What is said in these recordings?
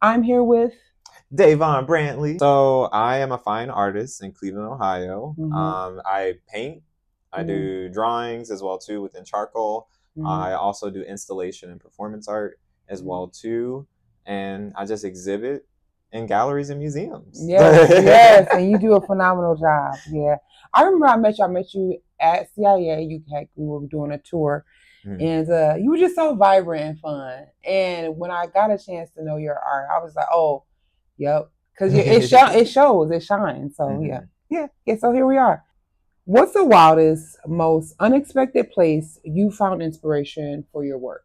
I'm here with. Davon Brantley. So I am a fine artist in Cleveland, Ohio. Hmm. I paint. I Hmm. do drawings as well too within charcoal. Hmm. I also do installation and performance art as Hmm. well too, and I just exhibit in galleries and museums. Yes, yes, and you do a phenomenal job. Yeah, I remember I met you. I met you at CIA. We were doing a tour, Mhm. and you were just so vibrant and fun. And when I got a chance to know your art, I was like, oh, yep, because it shows, it shines. So yeah, Mhm. yeah, yeah. So here we are. What's the wildest, most unexpected place you found inspiration for your work?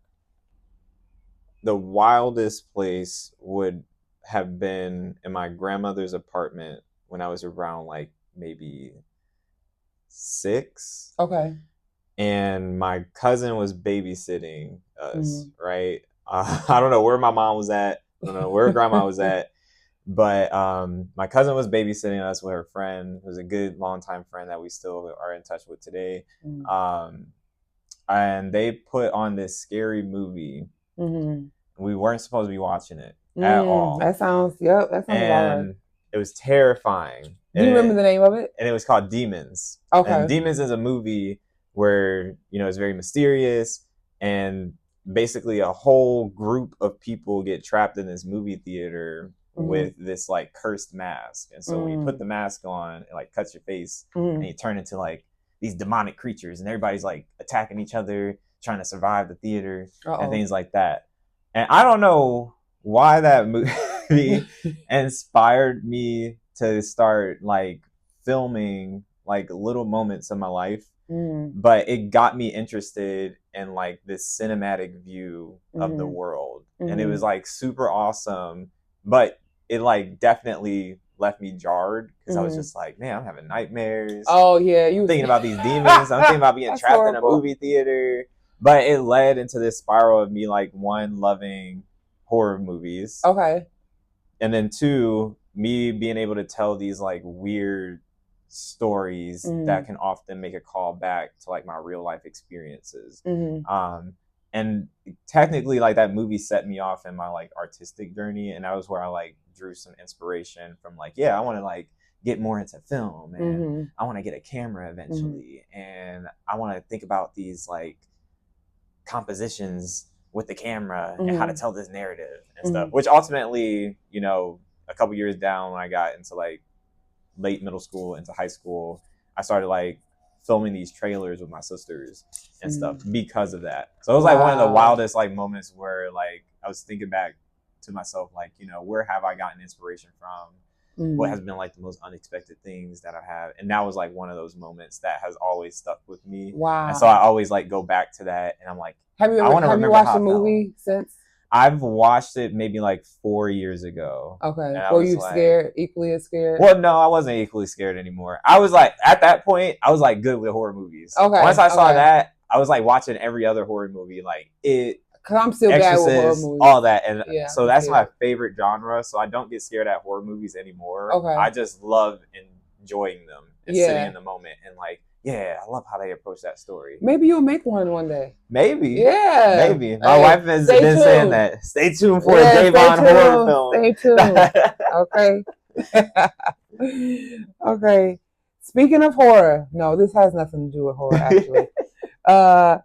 The wildest place would have been in my grandmother's apartment when I was around like maybe 6, Okay. and my cousin was babysitting us, Mm-hmm. right? I don't know where my mom was at. I don't know where grandma was at, but my cousin was babysitting us with her friend, who's a good longtime friend that we still are in touch with today. Um, and they put on this scary movie. Mm-hmm. We weren't supposed to be watching it at all, That sounds about right. and it was terrifying. Do you remember the name of it? And it was called Demons. And Okay. Demons is a movie where it's very mysterious, and basically a whole group of people get trapped in this movie theater Mm-hmm. with this like cursed mask. And so when you put Mm-hmm. the mask on, it like cuts your face, and Mm-hmm. you turn into like these demonic creatures, and everybody's like attacking each other, trying to survive the theater and Uh-oh. things like that. And I don't know why that movie inspired me to start like filming like little moments of my life, Mm-hmm. but it got me interested in like this cinematic view of the Mm-hmm. world, and it Mm-hmm. was like super awesome. But it like definitely left me jarred because I was Mm-hmm. just like, man, I'm having nightmares. Oh yeah, I'm you was thinking about these demons. I'm thinking about being That's trapped in a horrible. movie theater. But it led into this spiral of me like one loving horror movies, Okay. and then two, me being able to tell these like weird stories Mm-hmm. that can often make a call back to like my real life experiences. Mm-hmm. um and technically like that movie set me off in my like artistic journey, and that was where I like drew some inspiration from, like, yeah, I want to like get more into film, and Mm-hmm. I want to get a camera Mm-hmm. eventually, and I want to think about these like compositions with the camera and how to Mm-hmm. tell this narrative and stuff, Mm-hmm. which ultimately, a couple years down when I got into like late middle school into high school, I started like filming these trailers with my sisters and stuff Mm-hmm. because of that. So it was like one of the Wow. wildest like moments where like I was thinking back to myself, like, where have I gotten inspiration from? What Mm-hmm. has been like the most unexpected things that I have? And that was like one of those moments that has always stuck with me. And so I Wow. always like go back to that, and I'm like, Have you I ever want to have you remember watched how the I felt. movie since? I've watched it maybe like 4 years ago, Okay. and I Were was you like, scared? Equally as scared? well, no, I wasn't equally scared anymore. I was like, at that point, I was like good with horror movies. Once Okay. I saw Okay. that, I was like watching every other horror movie, like It, Cause I'm still bad with horror Exorcist, movies. all that. And Yeah, so I'm that's my scared. favorite genre. So I don't get scared at horror movies anymore. Okay. I just love enjoying them and sitting in Yeah. the moment and like, yeah, I love how they approach that story. Maybe you'll make one day. Maybe, Yeah. maybe. My Hey, wife has stay been saying tuned. that. Stay tuned for a Yeah, stay Davon horror tuned. film. Stay tuned. Okay. Okay. Speaking of horror, no, this has nothing to do with horror actually. Uh,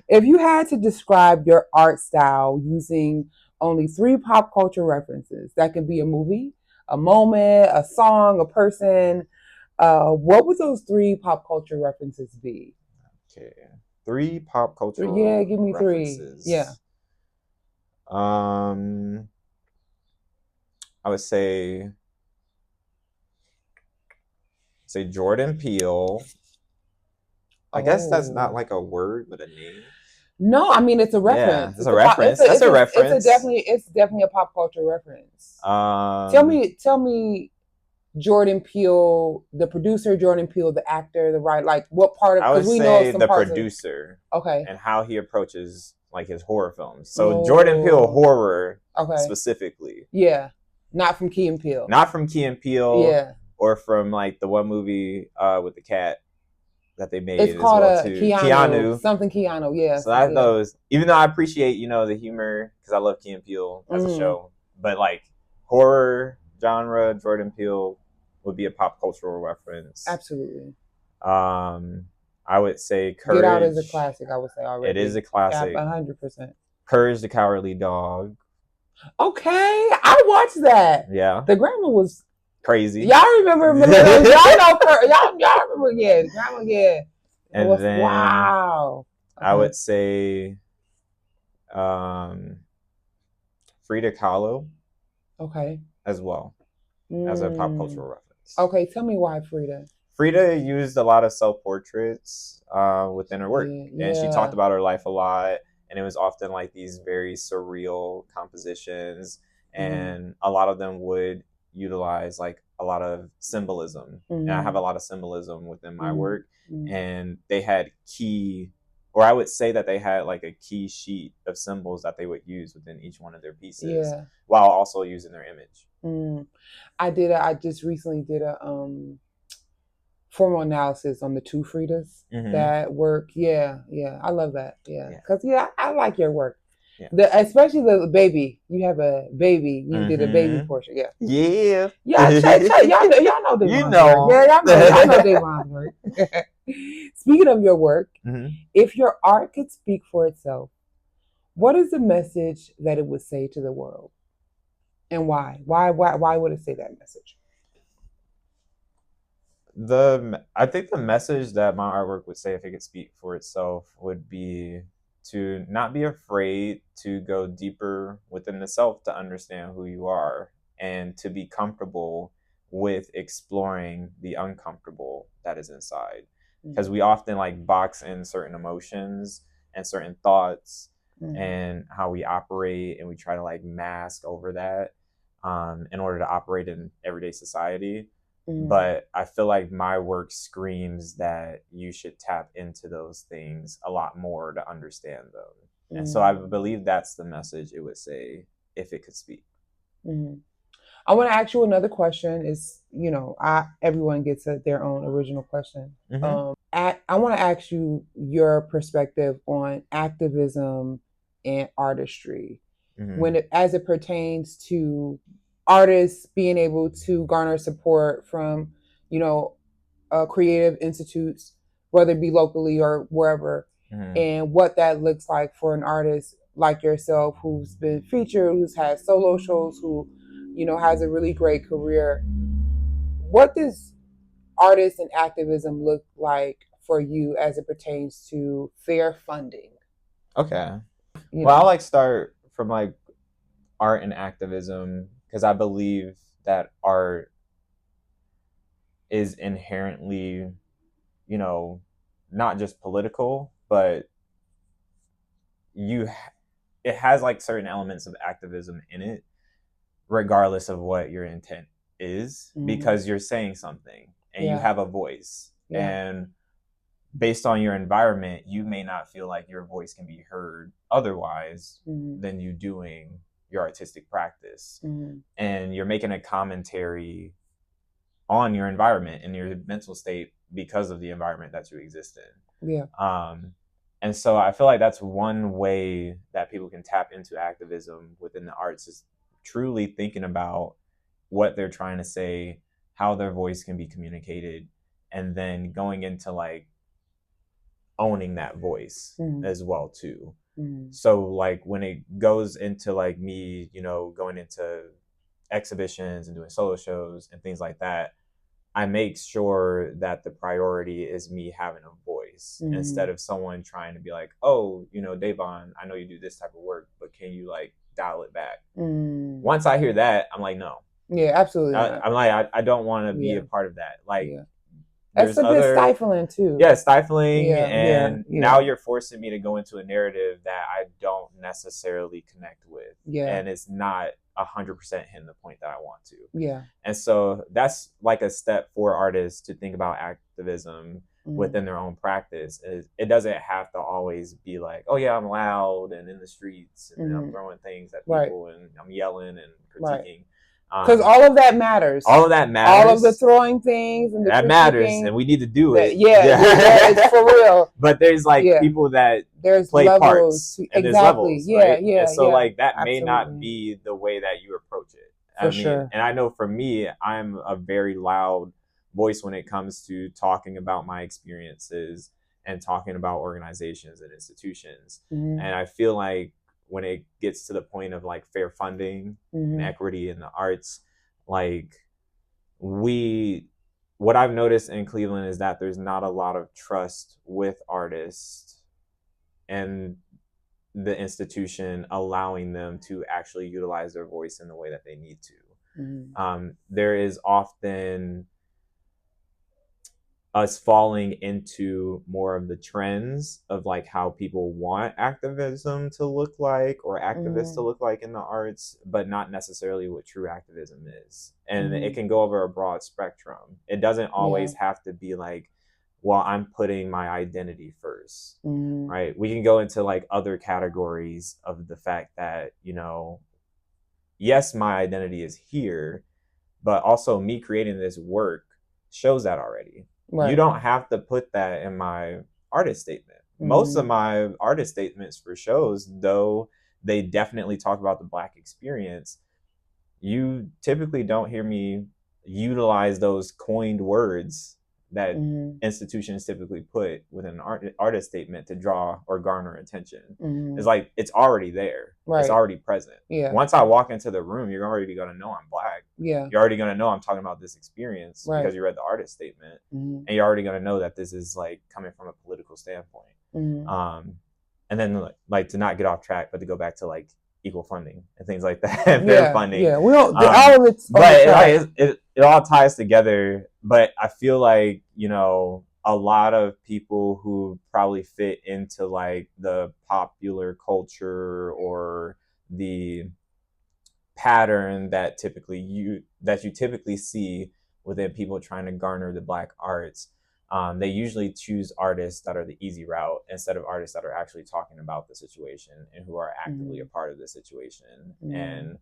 if you had to describe your art style using only three pop culture references, that could be a movie, a moment, a song, a person. What would those three pop culture references be? Okay. Three pop Yeah, cultural give me three. Yeah. references. Um, I would say Jordan Peele. I guess that's not Oh. like a word, but a name. No, I mean it's a Yeah, reference. it's It's a a pop. reference. That's a reference. It's definitely a pop culture reference. Um, Tell me, Jordan Peele, the producer, Jordan Peele, the actor, the writer, like what part of? I would Because we know say some the parts of. producer Okay. and how he approaches like his horror films. So Jordan Peele Oh. horror Okay. specifically, Yeah. Not from Key and Peele. not from Key and Peele Yeah. or from like the one movie with the cat that they It's made as called well a too. Keanu, Keanu. something Keanu. Yeah. So I Yeah. those, even though I appreciate the humor because I love Key and Peele as a Mm. show, but like horror genre, Jordan Peele would be a pop cultural reference. Absolutely. I would say Courage. Get Out is a classic, I would say already. It is a classic. 100%. Courage the Cowardly Dog. Okay, I watched that. Yeah. The grandma was crazy. Y'all remember? Y'all know y'all remember? Yeah, the grandma. Yeah. And then wow. Okay. I would say Frida Kahlo. Okay. As well as a pop cultural reference. Okay, tell me why Frida. Frida used a lot of self-portraits within her work. Yeah. And she talked about her life a lot. And it was often like these very surreal compositions. And a lot of them would utilize like a lot of symbolism. And I have a lot of symbolism within my work. And they had or I would say that they had like a key sheet of symbols that they would use within each one of their pieces while also using their image. I just recently did a formal analysis on the two Fridas that work. Yeah. I love that. Yeah. Because I like your work. Yeah. Especially the baby. You have a baby. You did a baby portrait. Yeah. Yeah. Yeah. Y'all know Davon's work. Yeah, y'all know Davon's work. Speaking of your work, if your art could speak for itself, what is the message that it would say to the world? And why? Why would it say that message? I think the message that my artwork would say if it could speak for itself would be to not be afraid to go deeper within the self to understand who you are and to be comfortable with exploring the uncomfortable that is inside. Because we often like box in certain emotions and certain thoughts and how we operate, and we try to like mask over that in order to operate in everyday society. But I feel like my work screams that you should tap into those things a lot more to understand them. And so I believe that's the message it would say if it could speak. I want to ask you another question. Everyone gets their own original question. I want to ask you your perspective on activism and artistry as it pertains to artists being able to garner support from, creative institutes, whether it be locally or wherever, and what that looks like for an artist like yourself who's been featured, who's had solo shows, who, has a really great career. What does artists and activism look like for you as it pertains to fair funding? Okay. Well, I start from like art and activism because I believe that art is inherently, not just political, but it has like certain elements of activism in it, regardless of what your intent is, because you're saying something and you have a voice. And based on your environment, you may not feel like your voice can be heard otherwise than you doing your artistic practice. And you're making a commentary on your environment and your mental state because of the environment that you exist in. And so I feel like that's one way that people can tap into activism within the arts, is truly thinking about what they're trying to say, how their voice can be communicated, and then going into like owning that voice as well too. So like when it goes into like me, going into exhibitions and doing solo shows and things like that, I make sure that the priority is me having a voice instead of someone trying to be like, oh, Davon, I know you do this type of work, but can you like dial it back? Once I hear that, I'm like, no. Yeah, absolutely. I'm like, I don't want to be a part of that. Like, that's a bit stifling too. Yeah, stifling. Now you're forcing me to go into a narrative that I don't necessarily connect with. And it's not 100% hitting the point that I want to. And so that's like a step for artists to think about activism within their own practice. It doesn't have to always be like, oh yeah, I'm loud and in the streets and I'm throwing things at people and I'm yelling and critiquing. Because all of that matters. All of that matters. All of the throwing things and the that matters, and we need to do it. It's for real. But there's like people that play parts, and there's levels, right? And so like that may not be the way that you approach it For sure. And I know for me, I'm a very loud voice when it comes to talking about my experiences and talking about organizations and institutions. Mm-hmm. And I feel like when it gets to the point of like fair funding Mm-hmm. and equity in the arts, like what I've noticed in Cleveland is that there's not a lot of trust with artists and the institution allowing them to actually utilize their voice in the way that they need to. There is often us falling into more of the trends of like how people want activism to look like or activists to look like in the arts, but not necessarily what true activism is. And it can go over a broad spectrum. It doesn't always have to be like, well, I'm putting my identity first, right? We can go into like other categories of the fact that, you know, yes, my identity is here, but also me creating this work shows that already. Right. You don't have to put that in my artist statement. Most of my artist statements for shows, though they definitely talk about the Black experience, you typically don't hear me utilize those coined words that institutions typically put within an artist statement to draw or garner attention. It's like, it's already there. Right. It's already present. Yeah. Once I walk into the room, you're already going to know I'm Black. Yeah. You're already going to know I'm talking about this experience because you read the artist statement. And you're already going to know that this is like coming from a political standpoint. And then like to not get off track, but to go back to like equal funding and things like that. Fair funding. Yeah, we don't. All of it's but it all ties together. But I feel like, you know, a lot of people who probably fit into like the popular culture or the pattern that you typically see within people trying to garner the Black arts. They usually choose artists that are the easy route instead of artists that are actually talking about the situation and who are actively a part of the situation and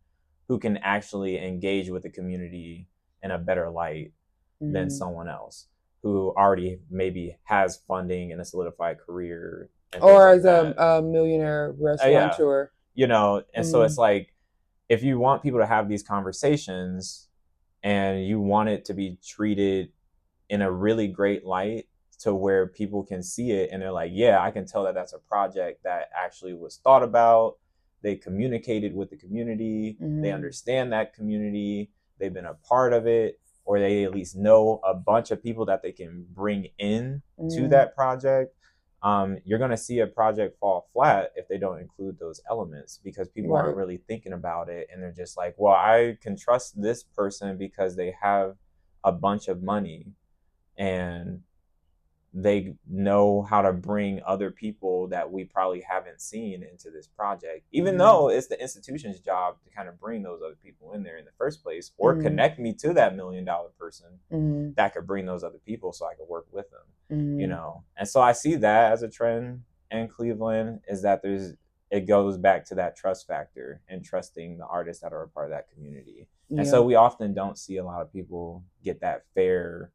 who can actually engage with the community in a better light than someone else who already maybe has funding and a solidified career. Or as a millionaire restaurateur. You know, and so it's like, if you want people to have these conversations and you want it to be treated in a really great light to where people can see it and they're like, yeah, I can tell that that's a project that actually was thought about. They communicated with the community. They understand that community. They've been a part of it, or they at least know a bunch of people that they can bring in to that project. You're going to see a project fall flat if they don't include those elements because people aren't really thinking about it. And they're just like, well, I can trust this person because they have a bunch of money and they know how to bring other people that we probably haven't seen into this project, even though it's the institution's job to kind of bring those other people in there in the first place, or connect me to that $1 million person that could bring those other people so I could work with them, you know? And so I see that as a trend in Cleveland, is that it goes back to that trust factor and trusting the artists that are a part of that community. And so we often don't see a lot of people get that fair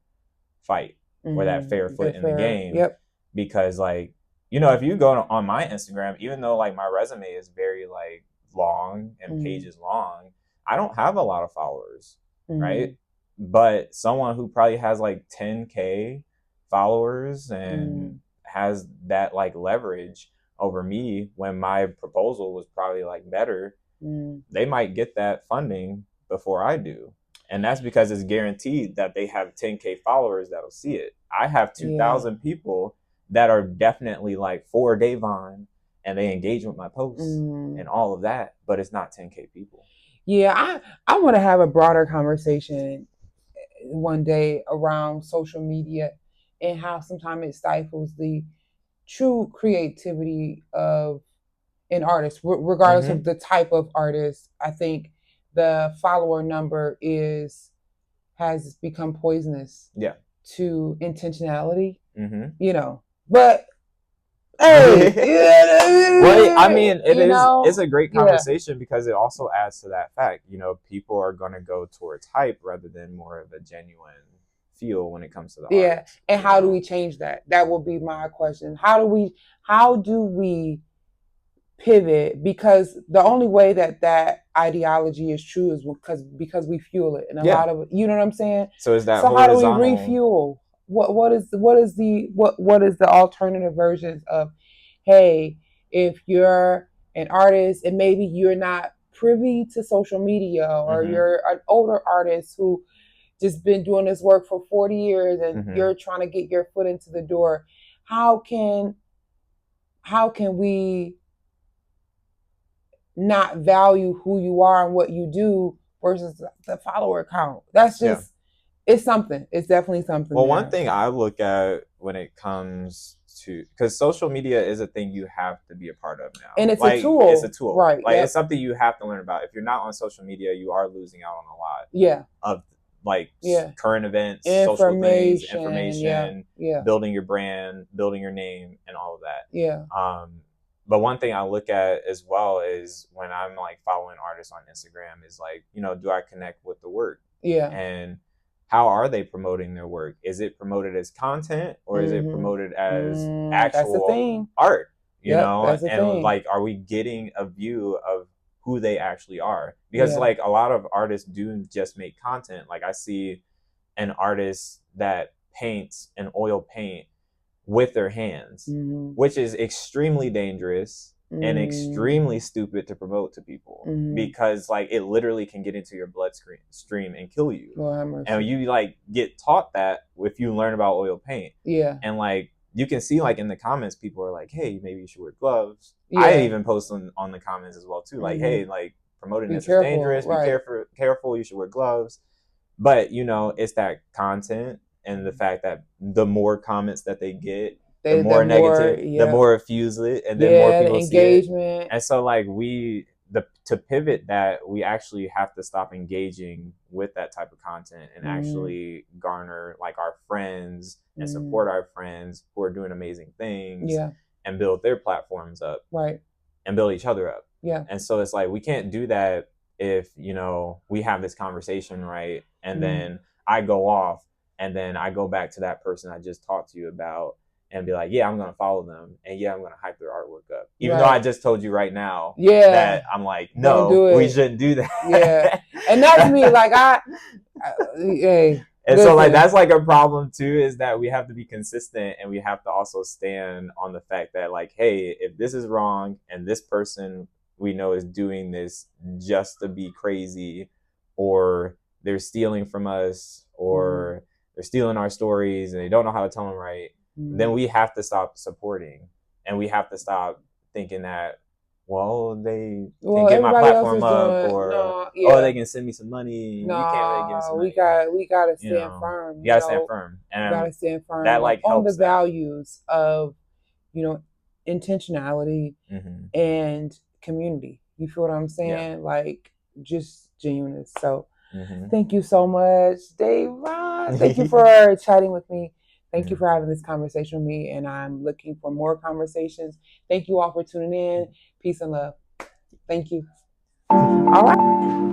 fight or that fair foot in the game. Because like, you know, if you go on my Instagram, even though like my resume is very like long and pages long, I don't have a lot of followers, right? But someone who probably has like 10K followers and has that like leverage over me when my proposal was probably like better, they might get that funding before I do. And that's because it's guaranteed that they have 10K followers that'll see it. I have 2,000 people that are definitely like for Davon and they engage with my posts and all of that, but it's not 10K people. Yeah, I want to have a broader conversation one day around social media and how sometimes it stifles the true creativity of an artist, regardless of the type of artist. I think the follower number has become poisonous to intentionality, you know. But hey, well, I mean, it's a great conversation because it also adds to that fact, you know, people are going to go towards hype rather than more of a genuine feel when it comes to the art. And how do we change that? That will be my question. How do we pivot, because the only way that that ideology is true is because we fuel it, and a Yeah. lot of, you know what I'm saying. So is that So how do we horizontal? refuel? What is the alternative versions of, hey, if you're an artist and maybe you're not privy to social media, or you're an older artist who just been doing this work for 40 years and you're trying to get your foot into the door, how can we not value who you are and what you do versus the follower count? That's just, it's something. It's definitely something. Well, one thing I look at when it comes to, because social media is a thing you have to be a part of now, and it's like, a tool. It's a tool, right? Like, it's something you have to learn about. If you're not on social media, you are losing out on a lot. Of like current events, social things, information, building your brand, building your name, and all of that. But one thing I look at as well is when I'm like following artists on Instagram is like, do I connect with the work? And how are they promoting their work? Is it promoted as content, or is it promoted as actual art? And like, are we getting a view of who they actually are? Because like a lot of artists do just make content. Like I see an artist that paints an oil paint with their hands, which is extremely dangerous and extremely stupid to promote to people, because like it literally can get into your bloodstream and kill you. And you like get taught that if you learn about oil paint. And like you can see like in the comments, people are like, hey, maybe you should wear gloves. I even post on the comments as well too, like, hey, like promoting this is dangerous, be careful, you should wear gloves. But it's that content and the fact that the more comments that they get, the more negative, the more it fuels it, and then more people see it. And so like to pivot that, we actually have to stop engaging with that type of content and actually garner like our friends and support our friends who are doing amazing things, and build their platforms up, and build each other up. And so it's like we can't do that if we have this conversation, right? And then I go off, and then I go back to that person I just talked to you about and be like, yeah, I'm going to follow them, and yeah, I'm going to hype their artwork up. Even though I just told you right now that I'm like, no, we shouldn't do that. And that's me. Like hey. And so like that's like a problem too, is that we have to be consistent, and we have to also stand on the fact that like, hey, if this is wrong and this person we know is doing this just to be crazy, or they're stealing from us, or they're stealing our stories and they don't know how to tell them right, then we have to stop supporting, and we have to stop thinking that, well, they can get my platform up, or they can send me some money. You can't really give some money. We gotta stand firm. You gotta stand firm. And we gotta stand firm. That like on helps the values of intentionality and community. You feel what I'm saying? Like just genuineness. So thank you so much, Davon. Thank you for chatting with me. Thank you for having this conversation with me, and I'm looking for more conversations. Thank you all for tuning in. Peace and love. Thank you. All right.